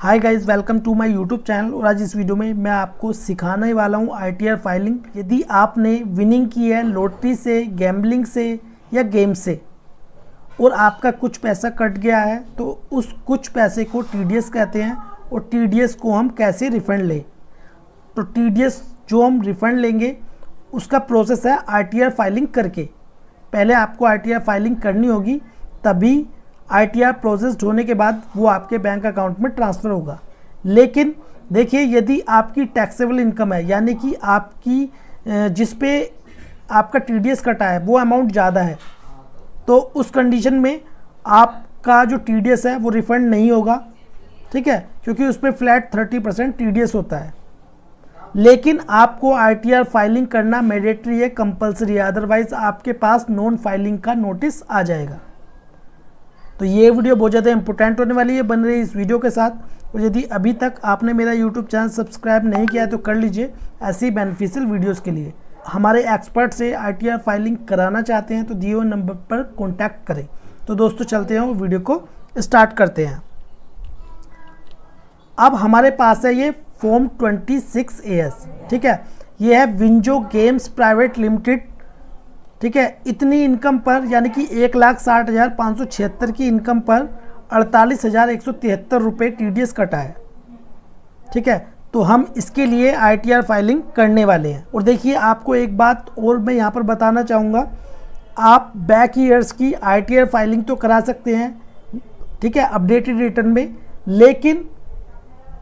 Hi guys, welcome to my YouTube channel. और आज इस वीडियो में मैं आपको सिखाने वाला हूँ ITR फाइलिंग। यदि आपने विनिंग की है लॉटरी से, गैम्बलिंग से या गेम से और आपका कुछ पैसा कट गया है तो उस कुछ पैसे को TDS कहते हैं। और TDS को हम कैसे रिफ़ंड लें, तो TDS जो हम रिफ़ंड लेंगे उसका प्रोसेस है ITR फाइलिंग करके। पहले आपको ITR फाइलिंग करनी होगी, तभी ITR प्रोसेस्ड होने के बाद वो आपके बैंक अकाउंट में ट्रांसफ़र होगा। लेकिन देखिए, यदि आपकी टैक्सेबल इनकम है, यानी कि आपकी जिस पे आपका TDS कटा है वो अमाउंट ज़्यादा है, तो उस कंडीशन में आपका जो TDS है वो रिफ़ंड नहीं होगा, ठीक है, क्योंकि उस पर फ्लैट 30% TDS होता है। लेकिन आपको ITR फाइलिंग करना मैंडेटरी है, कंपलसरी है, अदरवाइज़ आपके पास नॉन फाइलिंग का नोटिस आ जाएगा। तो ये वीडियो बहुत ज़्यादा इंपॉर्टेंट होने वाली है, बन रही इस वीडियो के साथ। और यदि अभी तक आपने मेरा यूट्यूब चैनल सब्सक्राइब नहीं किया है तो कर लीजिए, ऐसी बेनिफिशियल वीडियोस के लिए। हमारे एक्सपर्ट से ITR फाइलिंग कराना चाहते हैं तो दिए हुए नंबर पर कॉन्टैक्ट करें। तो दोस्तों चलते हैं और वीडियो को स्टार्ट करते हैं। अब हमारे पास है ये फॉर्म 26AS, ठीक है। ये है विंजो गेम्स प्राइवेट लिमिटेड, ठीक है। इतनी इनकम पर, यानी कि 1,60,576 की इनकम पर 48,173 रुपये TDS कटा है, ठीक है। तो हम इसके लिए ITR फाइलिंग करने वाले हैं। और देखिए, आपको एक बात और मैं यहाँ पर बताना चाहूँगा, आप बैक ईयर्स की ITR फाइलिंग तो करा सकते हैं, ठीक है, अपडेटेड रिटर्न में, लेकिन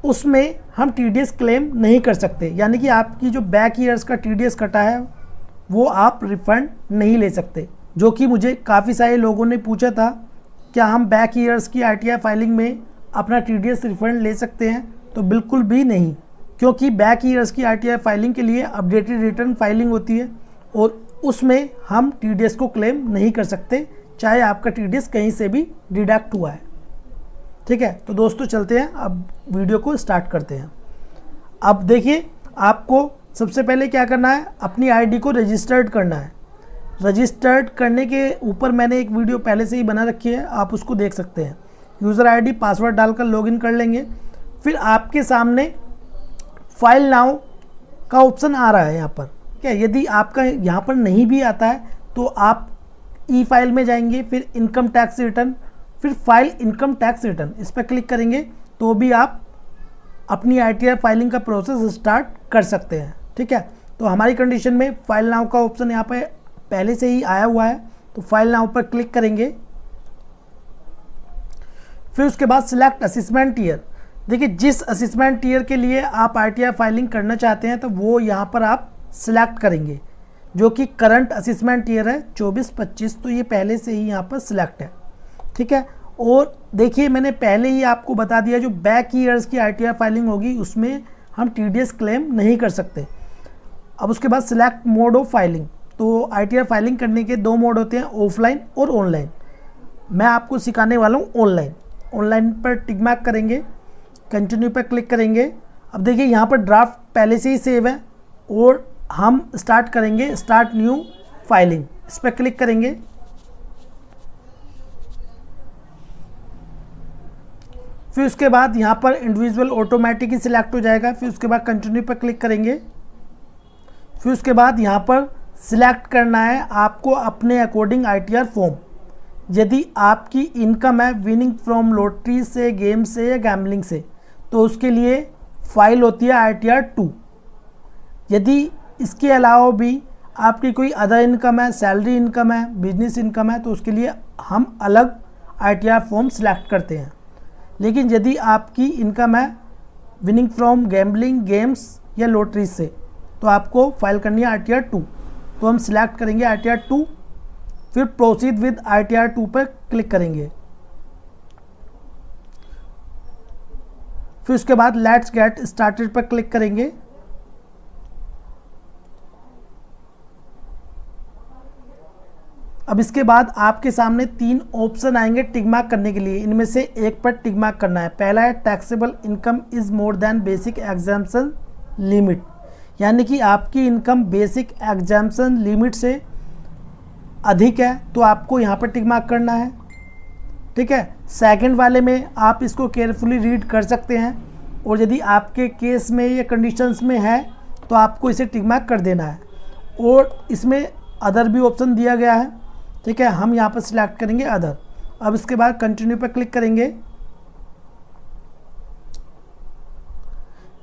उसमें हम TDS क्लेम नहीं कर सकते। यानी कि आपकी जो बैक ईयर्स का TDS कटा है वो आप रिफ़ंड नहीं ले सकते। जो कि मुझे काफ़ी सारे लोगों ने पूछा था, क्या हम बैक ईयर्स की ITR फाइलिंग में अपना TDS रिफ़ंड ले सकते हैं? तो बिल्कुल भी नहीं, क्योंकि बैक ईयर्स की ITR फाइलिंग के लिए अपडेटेड रिटर्न फाइलिंग होती है और उसमें हम TDS को क्लेम नहीं कर सकते, चाहे आपका TDS कहीं से भी डिडक्ट हुआ है, ठीक है। तो दोस्तों चलते हैं, अब वीडियो को स्टार्ट करते हैं। अब देखिए, आपको सबसे पहले क्या करना है, अपनी ID को रजिस्टर्ड करना है। रजिस्टर्ड करने के ऊपर मैंने एक वीडियो पहले से ही बना रखी है, आप उसको देख सकते हैं। यूज़र ID पासवर्ड डालकर लॉगिन कर लेंगे। फिर आपके सामने फाइल नाउ का ऑप्शन आ रहा है यहाँ पर, क्या। यदि आपका यहाँ पर नहीं भी आता है तो आप ई फाइल में जाएंगे, फिर इनकम टैक्स रिटर्न, फिर फाइल इनकम टैक्स रिटर्न, इस पर क्लिक करेंगे तो भी आप अपनी ITR फाइलिंग का प्रोसेस स्टार्ट कर सकते हैं, ठीक है। तो हमारी कंडीशन में फाइल नाउ का ऑप्शन यहाँ पे पहले से ही आया हुआ है, तो फाइल नाउ पर क्लिक करेंगे। फिर उसके बाद सिलेक्ट असेसमेंट ईयर। देखिए, जिस असेसमेंट ईयर के लिए आप ITR फाइलिंग करना चाहते हैं तो वो यहाँ पर आप सिलेक्ट करेंगे, जो कि करंट असेसमेंट ईयर है 24-25, तो ये पहले से ही यहाँ पर सिलेक्ट है, ठीक है। और देखिए, मैंने पहले ही आपको बता दिया, जो बैक ईयर्स की ITR फाइलिंग होगी उसमें हम TDS क्लेम नहीं कर सकते। अब उसके बाद सिलेक्ट मोड ऑफ फाइलिंग। तो ITR फाइलिंग करने के दो मोड होते हैं, ऑफलाइन और ऑनलाइन। मैं आपको सिखाने वाला हूँ ऑनलाइन। ऑनलाइन पर टिक मार्क करेंगे, कंटिन्यू पर क्लिक करेंगे। अब देखिए, यहाँ पर ड्राफ्ट पहले से ही सेव है और हम स्टार्ट करेंगे स्टार्ट न्यू फाइलिंग, इस पर क्लिक करेंगे। फिर उसके बाद यहाँ पर इंडिविजुअल ऑटोमेटिक ही सिलेक्ट हो जाएगा। फिर उसके बाद कंटिन्यू पर क्लिक करेंगे। फिर उसके बाद यहाँ पर सिलेक्ट करना है आपको अपने अकॉर्डिंग ITR फॉर्म। यदि आपकी इनकम है विनिंग फ्रॉम लॉटरी से, गेम से या गैम्बलिंग से, तो उसके लिए फाइल होती है ITR 2। यदि इसके अलावा भी आपकी कोई अदर इनकम है, सैलरी इनकम है, बिजनेस इनकम है, तो उसके लिए हम अलग ITR फॉर्म सिलेक्ट करते हैं। लेकिन यदि आपकी इनकम है विनिंग फ्रॉम गैम्बलिंग, गेम्स या लॉटरी से, तो आपको फाइल करनी है ITR 2। तो हम सिलेक्ट करेंगे ITR 2, फिर प्रोसीड विद ITR 2 पर क्लिक करेंगे। फिर उसके बाद लेट्स गेट स्टार्टेड पर क्लिक करेंगे। अब इसके बाद आपके सामने 3 ऑप्शन आएंगे टिक मार्क करने के लिए। इनमें से एक पर टिक मार्क करना है। पहला है taxable income is more than basic exemption limit, यानी कि आपकी इनकम बेसिक एग्जाम्पशन लिमिट से अधिक है, तो आपको यहाँ पर टिक मार्क करना है। ठीक है। सेकंड वाले में आप इसको केयरफुली रीड कर सकते हैं, और यदि आपके केस में या कंडीशंस में है तो आपको इसे टिक मार्क कर देना है। और इसमें अदर भी ऑप्शन दिया गया है, ठीक है। हम यहाँ पर सिलेक्ट करेंगे अदर। अब इसके बाद कंटिन्यू पर क्लिक करेंगे।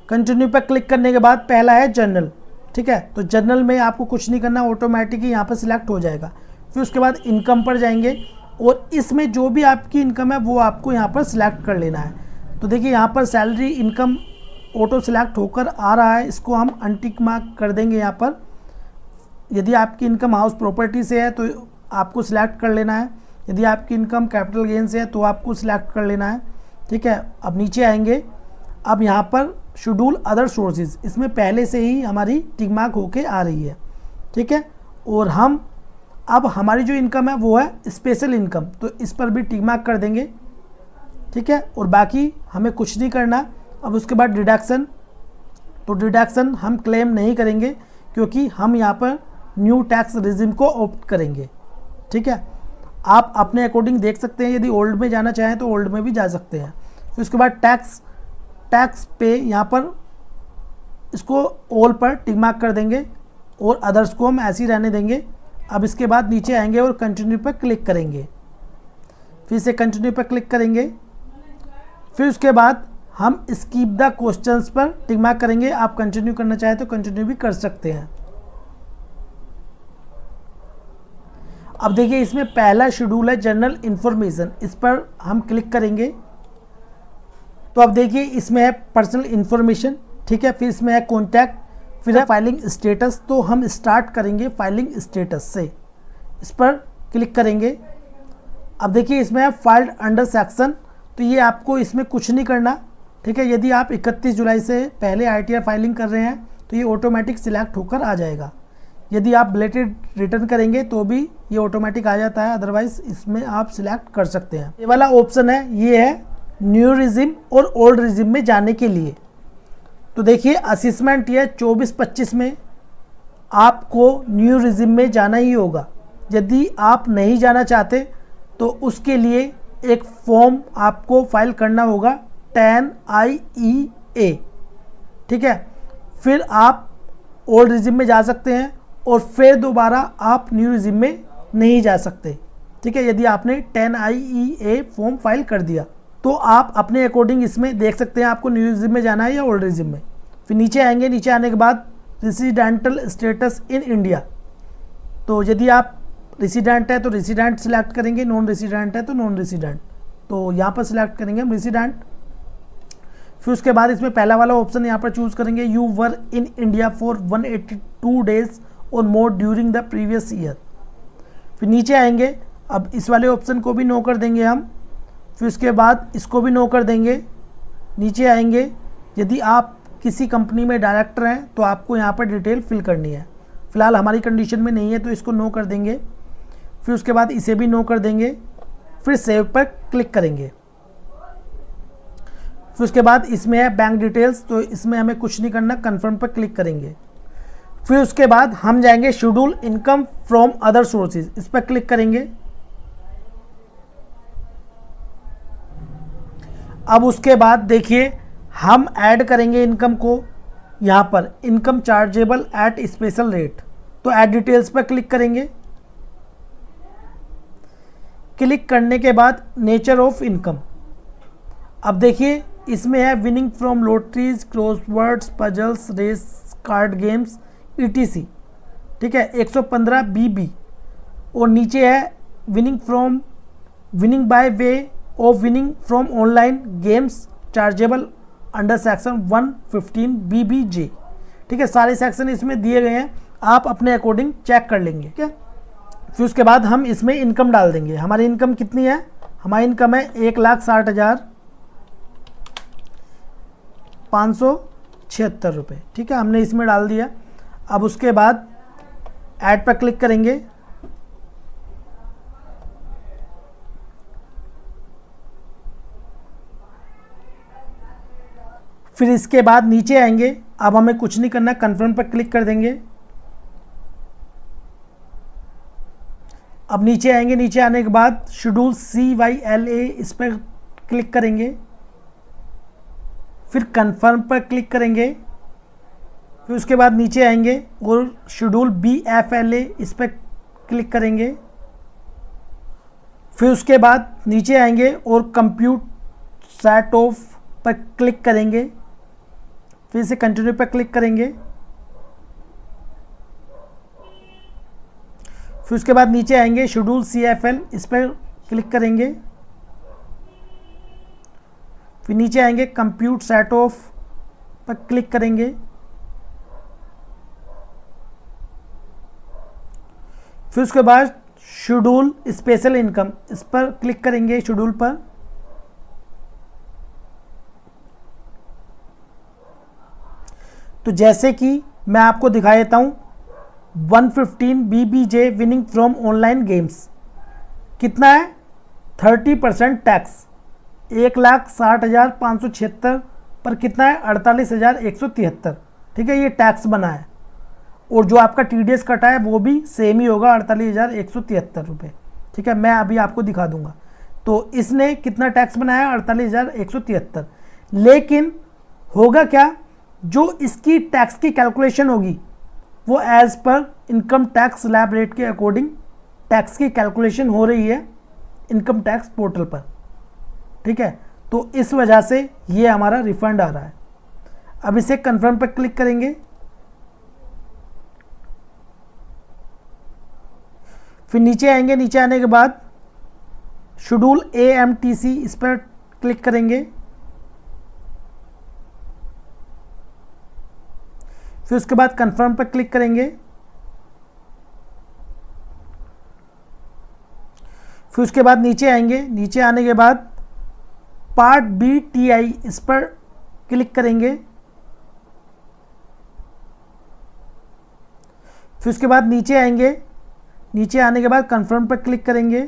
कंटिन्यू पर क्लिक करने के बाद पहला है जनरल, ठीक है। तो जनरल में आपको कुछ नहीं करना, ऑटोमेटिक ही यहाँ पर सिलेक्ट हो जाएगा। फिर उसके बाद इनकम पर जाएंगे, और इसमें जो भी आपकी इनकम है वो आपको यहाँ पर सिलेक्ट कर लेना है। तो देखिए यहाँ पर सैलरी इनकम ऑटो सिलेक्ट होकर आ रहा है, इसको हम अनटिक मार्क कर देंगे यहाँ पर। यदि आपकी इनकम हाउस प्रॉपर्टी से है तो आपको सिलेक्ट कर लेना है, यदि आपकी इनकम कैपिटल गेन से है तो आपको सिलेक्ट कर लेना है, ठीक है। अब नीचे आएंगे, अब यहाँ पर शेड्यूल अदर सोर्सेज, इसमें पहले से ही हमारी टिक मार्क होके आ रही है, ठीक है। और हम अब हमारी जो इनकम है वो है स्पेशल इनकम, तो इस पर भी टिक मार्क कर देंगे, ठीक है। और बाकी हमें कुछ नहीं करना। अब उसके बाद डिडक्शन, तो डिडक्शन हम क्लेम नहीं करेंगे क्योंकि हम यहाँ पर न्यू टैक्स रिजिम को ऑप्ट करेंगे, ठीक है। आप अपने अकॉर्डिंग देख सकते हैं, यदि ओल्ड में जाना चाहें तो ओल्ड में भी जा सकते हैं। फिर उसके बाद टैक्स पे यहाँ पर इसको ऑल पर टिक मार्क कर देंगे, और अदर्स को हम ऐसे ही रहने देंगे। अब इसके बाद नीचे आएंगे और कंटिन्यू पर क्लिक करेंगे, फिर से कंटिन्यू पर क्लिक करेंगे। फिर उसके बाद हम स्कीप द क्वेश्चंस पर टिक मार्क करेंगे। आप कंटिन्यू करना चाहें तो कंटिन्यू भी कर सकते हैं। अब देखिए इसमें पहला शेड्यूल है जनरल इन्फॉर्मेशन, इस पर हम क्लिक करेंगे। तो अब देखिए इसमें है पर्सनल इन्फॉर्मेशन, ठीक है। फिर इसमें है कॉन्टैक्ट, फिर है फाइलिंग स्टेटस। तो हम स्टार्ट करेंगे फाइलिंग स्टेटस से, इस पर क्लिक करेंगे। अब देखिए इसमें है फाइल्ड अंडर सेक्शन, तो ये आपको इसमें कुछ नहीं करना, ठीक है। यदि आप 31 जुलाई से पहले ITR फाइलिंग कर रहे हैं तो ये ऑटोमेटिक सिलेक्ट होकर आ जाएगा। यदि आप बिलेटेड रिटर्न करेंगे तो भी ये ऑटोमेटिक आ जाता है, अदरवाइज इसमें आप सिलेक्ट कर सकते हैं। ये वाला ऑप्शन है, ये है न्यू रिजिम और ओल्ड रिजिम में जाने के लिए। तो देखिए असेसमेंट ये 24-25 में आपको न्यू रिजिम में जाना ही होगा। यदि आप नहीं जाना चाहते तो उसके लिए एक फॉर्म आपको फाइल करना होगा 10IEA, ठीक है। फिर आप ओल्ड रिजिम में जा सकते हैं, और फिर दोबारा आप न्यू रिजिम में नहीं जा सकते, ठीक है। यदि आपने 10IEA फॉर्म फाइल कर दिया तो आप अपने अकॉर्डिंग इसमें देख सकते हैं आपको न्यू रिजिम में जाना है या ओल्ड रिजिम में। फिर नीचे आएंगे, नीचे आने के बाद रेसिडेंटल स्टेटस इन इंडिया, तो यदि आप रेसिडेंट है तो रेसिडेंट सिलेक्ट करेंगे, नॉन रेसिडेंट है तो नॉन रेसिडेंट, तो यहाँ पर सिलेक्ट करेंगे हम रेसिडेंट। फिर उसके बाद इसमें पहला वाला ऑप्शन यहाँ पर चूज़ करेंगे, you were in India for 182 days or more during the previous year. फिर नीचे आएंगे, अब इस वाले ऑप्शन को भी नो कर देंगे हम। फिर उसके बाद इसको भी नो कर देंगे। नीचे आएंगे, यदि आप किसी कंपनी में डायरेक्टर हैं तो आपको यहाँ पर डिटेल फिल करनी है। फ़िलहाल हमारी कंडीशन में नहीं है तो इसको नो कर देंगे। फिर उसके बाद इसे भी नो कर देंगे। फिर सेव पर क्लिक करेंगे। फिर उसके बाद इसमें है बैंक डिटेल्स, तो इसमें हमें कुछ नहीं करना, कन्फर्म पर क्लिक करेंगे। फिर उसके बाद हम जाएंगे schedule income from other sources, इस पर क्लिक करेंगे। अब उसके बाद देखिए हम ऐड करेंगे इनकम को, यहाँ पर income chargeable at special rate, तो ऐड डिटेल्स पर क्लिक करेंगे। क्लिक करने के बाद नेचर ऑफ इनकम, अब देखिए इसमें है winning from lotteries, crosswords, puzzles, race, card games, ETC, ठीक है, 115 BB। और नीचे है winning by way of winning from online games chargeable under section 115 BBJ, ठीक है। सारे सेक्शन इसमें दिए गए हैं, आप अपने अकॉर्डिंग चेक कर लेंगे, ठीक है। फिर उसके बाद हम इसमें इनकम डाल देंगे। हमारी इनकम कितनी है? हमारी इनकम है 1,60,576 रुपये, ठीक है, हमने इसमें डाल दिया। अब उसके बाद ऐड पर क्लिक करेंगे। फिर इसके बाद नीचे आएंगे, अब हमें कुछ नहीं करना, कन्फर्म पर क्लिक कर देंगे। अब नीचे आएंगे, नीचे आने के बाद शेड्यूल CYLA इस पर क्लिक करेंगे, फिर कन्फर्म पर क्लिक करेंगे, फिर उसके बाद नीचे आएंगे और शेड्यूल BFLA इस पर क्लिक करेंगे, फिर उसके बाद नीचे आएंगे और कंप्यूट सेट ऑफ पर क्लिक करेंगे, फिर से कंटिन्यू पर क्लिक करेंगे, फिर उसके बाद नीचे आएंगे शेड्यूल CFL इस पर क्लिक करेंगे, फिर नीचे आएंगे कंप्यूट सेट ऑफ पर क्लिक करेंगे, फिर उसके बाद शेड्यूल स्पेशल इनकम इस पर क्लिक करेंगे, शेड्यूल पर, तो जैसे कि मैं आपको दिखा देता हूँ 115 BBJ winning from online games कितना है 30% टैक्स 1,60,576 पर कितना है 48,173। ठीक है, ये टैक्स बना है और जो आपका TDS कटा है वो भी सेम ही होगा 48,173 रुपये। ठीक है, मैं अभी आपको दिखा दूंगा। तो इसने कितना टैक्स बनाया 48,173, लेकिन होगा क्या, जो इसकी टैक्स की कैलकुलेशन होगी वो as per income tax slab rate के अकॉर्डिंग टैक्स की कैलकुलेशन हो रही है इनकम टैक्स पोर्टल पर। ठीक है, तो इस वजह से ये हमारा रिफंड आ रहा है। अब इसे कंफर्म पर क्लिक करेंगे, फिर नीचे आएंगे, नीचे आने के बाद शेड्यूल AMTC इस पर क्लिक करेंगे, फिर उसके बाद कंफर्म पर क्लिक करेंगे, फिर उसके बाद नीचे आएंगे, नीचे आने के बाद पार्ट BTI इस पर क्लिक करेंगे, फिर उसके बाद नीचे आएंगे, नीचे आने के बाद कंफर्म पर क्लिक करेंगे,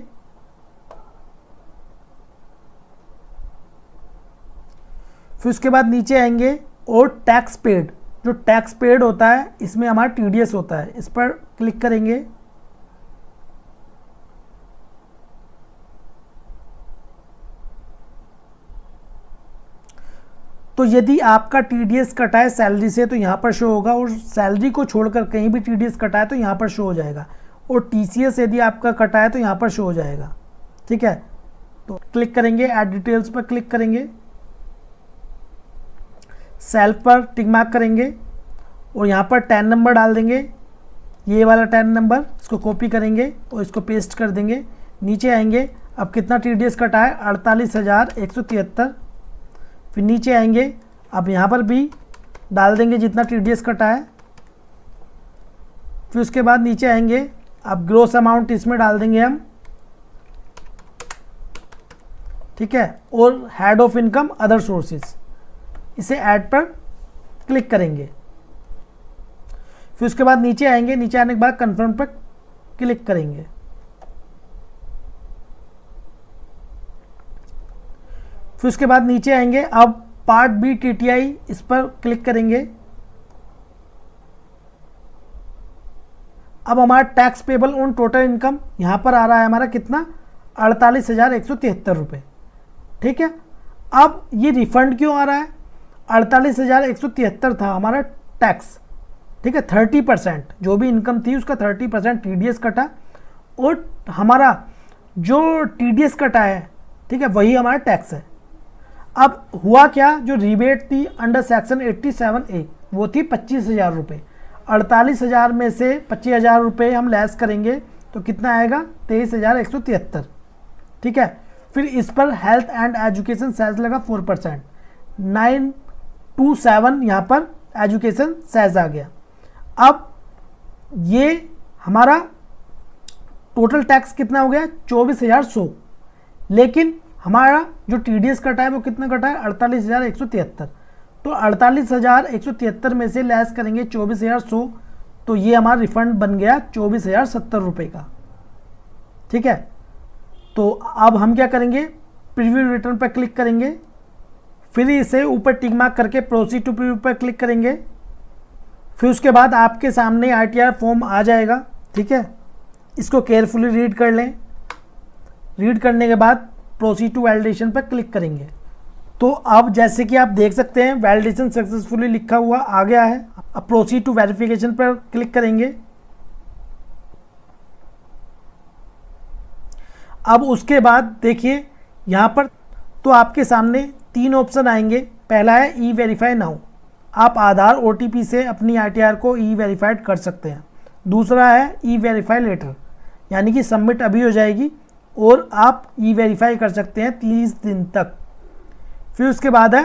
फिर उसके बाद नीचे आएंगे और टैक्स पेड, जो टैक्स पेड होता है इसमें हमारा TDS होता है, इस पर क्लिक करेंगे, तो यदि आपका TDS कटा है सैलरी से तो यहाँ पर शो होगा, और सैलरी को छोड़कर कहीं भी TDS कटा है तो यहाँ पर शो हो जाएगा, और TCS यदि आपका कटा है तो यहाँ पर शो हो जाएगा। ठीक है, तो क्लिक करेंगे, ऐड डिटेल्स पर क्लिक करेंगे, सेल्फ पर टिक मार्क करेंगे और यहाँ पर 10 नंबर डाल देंगे, ये वाला 10 नंबर, इसको कॉपी करेंगे और इसको पेस्ट कर देंगे। नीचे आएंगे, अब कितना TDS कटा है 48,173, फिर नीचे आएंगे, अब यहाँ पर भी डाल देंगे जितना TDS कटा है, फिर उसके बाद नीचे आएंगे, अब ग्रोस अमाउंट इसमें डाल देंगे हम। ठीक है, और head of income other sources, इसे ऐड पर क्लिक करेंगे, फिर उसके बाद नीचे आएंगे, नीचे आने के बाद कंफर्म पर क्लिक करेंगे, फिर उसके बाद नीचे आएंगे, अब पार्ट BTTI इस पर क्लिक करेंगे। अब हमारा tax payable on total income यहाँ पर आ रहा है हमारा कितना 48,173 रुपये। ठीक है, अब ये रिफंड क्यों आ रहा है, 48,173 था हमारा टैक्स। ठीक है, 30% जो भी इनकम थी उसका 30% TDS कटा, और हमारा जो TDS कटा है, ठीक है, वही हमारा टैक्स है। अब हुआ क्या, जो रिबेट थी अंडर सेक्शन 87A वो थी 25,000 रुपये, 48,000 में से 25,000 रुपये हम लेस करेंगे तो कितना आएगा 23,173। ठीक है, फिर इस पर हेल्थ एंड एजुकेशन सेस लगा 4%, 927 यहाँ पर एजुकेशन सेस आ गया। अब ये हमारा टोटल टैक्स कितना हो गया 24,100, लेकिन हमारा जो TDS कटा है वो कितना कटा है 48,173, तो 48,173 में से लेस करेंगे 24,100, तो ये हमारा रिफंड बन गया 24,070 रुपये का। ठीक है, तो अब हम क्या करेंगे, प्रीव्यू रिटर्न पर क्लिक करेंगे, फिर इसे ऊपर टिक मार्क करके प्रोसीड टू प्रीव्यू पर क्लिक करेंगे, फिर उसके बाद आपके सामने ITR फॉर्म आ जाएगा। ठीक है, इसको केयरफुली रीड कर लें। रीड करने के बाद प्रोसीड टू वैलिडेशन पर क्लिक करेंगे। तो अब जैसे कि आप देख सकते हैं वैलिडेशन सक्सेसफुली लिखा हुआ आ गया है। अब प्रोसीड टू वेरिफिकेशन पर क्लिक करेंगे। अब उसके बाद देखिए यहाँ पर तो आपके सामने 3 ऑप्शन आएंगे। पहला है ई वेरीफाई नाउ, आप आधार OTP से अपनी ITR को ई वेरीफाइड कर सकते हैं। दूसरा है ई वेरीफाई लेटर, यानी कि सबमिट अभी हो जाएगी और आप ई वेरीफाई कर सकते हैं 30 दिन तक। फिर उसके बाद है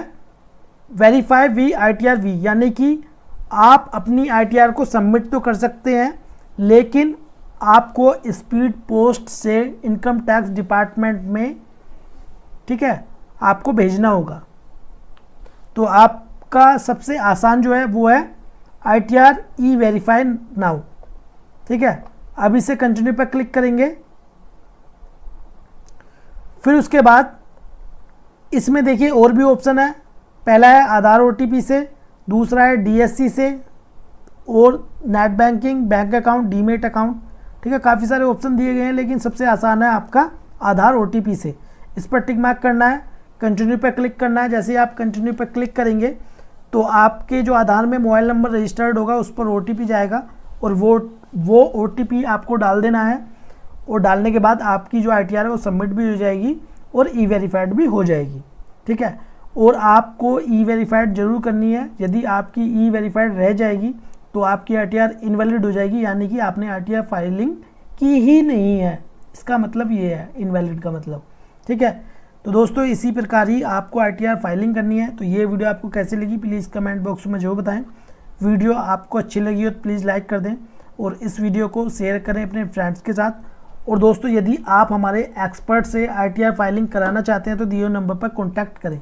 वेरीफाई वी ITR वी, यानी कि आप अपनी ITR को सबमिट तो कर सकते हैं लेकिन आपको स्पीड पोस्ट से इनकम टैक्स डिपार्टमेंट में, ठीक है, आपको भेजना होगा। तो आपका सबसे आसान जो है वो है ITR ई वेरीफाई नाउ, ठीक है। अब इसे कंटिन्यू पर क्लिक करेंगे। फिर उसके बाद इसमें देखिए और भी ऑप्शन है। पहला है आधार OTP से, दूसरा है DSC से और net banking, bank account, demat account, ठीक है। काफ़ी सारे ऑप्शन दिए गए हैं लेकिन सबसे आसान है आपका आधार OTP से। इस पर टिक मार्क करना है, कंटिन्यू पर क्लिक करना है। जैसे ही आप कंटिन्यू पर क्लिक करेंगे तो आपके जो आधार में मोबाइल नंबर रजिस्टर्ड होगा उस पर OTP जाएगा और वो OTP आपको डाल देना है। और डालने के बाद आपकी जो ITR है वो सबमिट भी हो जाएगी और ई वेरीफाइड भी हो जाएगी, ठीक है। और आपको ई वेरीफाइड जरूर करनी है। यदि आपकी ई वेरीफाइड रह जाएगी तो आपकी ITR इनवैलिड हो जाएगी, यानी कि आपने ITR फाइलिंग की ही नहीं है। इसका मतलब ये है इनवैलिड का मतलब, ठीक है। तो दोस्तों इसी प्रकार ही आपको ITR फाइलिंग करनी है। तो ये वीडियो आपको कैसी लगी प्लीज़ कमेंट बॉक्स में जरूर बताएं। वीडियो आपको अच्छी लगी हो तो प्लीज़ लाइक कर दें और इस वीडियो को शेयर करें अपने फ्रेंड्स के साथ। और दोस्तों यदि आप हमारे एक्सपर्ट से ITR फाइलिंग कराना चाहते हैं तो दिए हुए नंबर पर कॉन्टैक्ट करें।